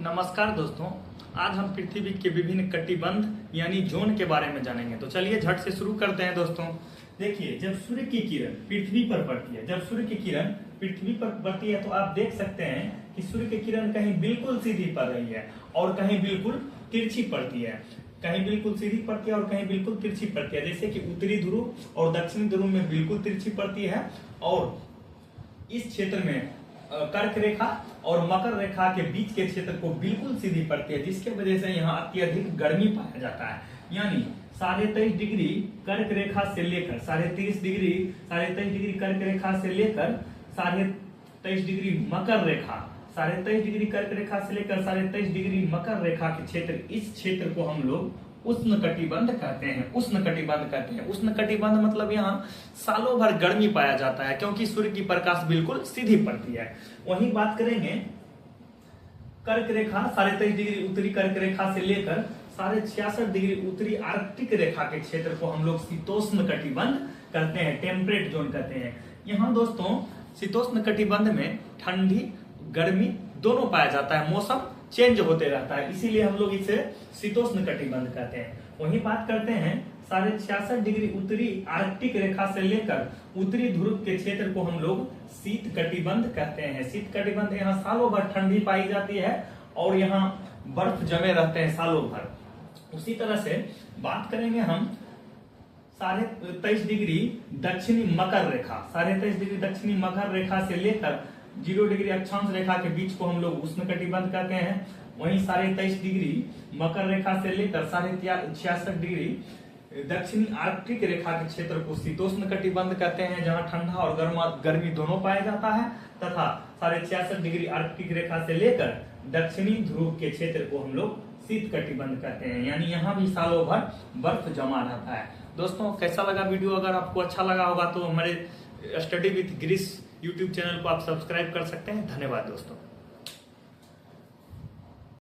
नमस्कार दोस्तों, आज हम पृथ्वी के विभिन्न कटिबंध यानी जोन के बारे में जानेंगे। तो चलिए झट से शुरू करते हैं दोस्तों। देखिए, जब सूर्य की किरण पृथ्वी पर पड़ती है, जब सूर्य की किरण पृथ्वी पर पड़ती है तो आप देख सकते हैं कि सूर्य की किरण कहीं बिल्कुल सीधी पड़ रही है और कहीं बिल्कुल तिरछी पड़ती है। कहीं बिल्कुल सीधी पड़ती है और कहीं बिल्कुल तिरछी पड़ती है। जैसे कि उत्तरी ध्रुव और दक्षिणी ध्रुव में बिल्कुल तिरछी पड़ती है और इस क्षेत्र में कर्क रेखा और मकर रेखा के बीच के क्षेत्र को बिल्कुल सीधी पड़ती है, जिसके वजह से यहाँ अत्यधिक गर्मी पाया जाता है। यानी 23.5 डिग्री कर्क रेखा से लेकर 23.5 डिग्री कर्क रेखा से लेकर 23.5 डिग्री मकर रेखा, 23.5 डिग्री कर्क रेखा से लेकर 23.5 डिग्री मकर रेखा के क्षेत्र, इस क्षेत्र को हम लोग उष्ण कटिबंध कहते हैं। उष्ण कटिबंध कहते हैं। उष्ण कटिबंध मतलब यहाँ सालों भर गर्मी पाया जाता है, क्योंकि सूर्य की प्रकाश बिल्कुल सीधी पड़ती है। वहीं बात करेंगे कर्क रेखा 23.5 डिग्री उत्तरी कर्क रेखा से लेकर 66.5 डिग्री उत्तरी आर्कटिक रेखा के क्षेत्र को हम लोग शीतोष्ण कटिबंध कहते हैं, टेम्परेट जोन कहते हैं। यहाँ दोस्तों शीतोष्ण कटिबंध में ठंडी गर्मी दोनों पाया जाता है, मौसम चेंज होते रहता है, इसीलिए हम लोग इसे शीतोष्ण कटिबंध कहते हैं। वहीं बात करते हैं 66.5 डिग्री उत्तरी आर्कटिक रेखा से लेकर उत्तरी ध्रुव के क्षेत्र को हम लोग शीत कटिबंध कहते हैं। शीत कटिबंध यहाँ सालों भर ठंडी पाई जाती है और यहाँ बर्फ जमे रहते हैं सालों भर। उसी तरह से बात करेंगे हम 23.5 डिग्री दक्षिणी मकर रेखा, 23.5 डिग्री दक्षिणी मकर रेखा से लेकर 0 डिग्री अक्षांश रेखा के बीच को हम लोग उष्ण कटिबंध कहते हैं। वहीं 23.5 डिग्री मकर रेखा से लेकर 66.5 डिग्री दक्षिणी आर्कटिक रेखा के क्षेत्र को शीतोष्ण कटिबंध कहते हैं, जहां ठंडा और गर्मी दोनों पाया जाता है। तथा 66.5 डिग्री आर्कटिक रेखा से लेकर दक्षिणी ध्रुव के क्षेत्र को हम लोग शीत कटिबंध कहते हैं, यानी यहाँ भी सालों भर बर्फ जमा रहता है। दोस्तों, कैसा लगा वीडियो? अगर आपको अच्छा लगा होगा तो हमारे study with Greece YouTube channel को आप सब्सक्राइब कर सकते हैं। धन्यवाद दोस्तों।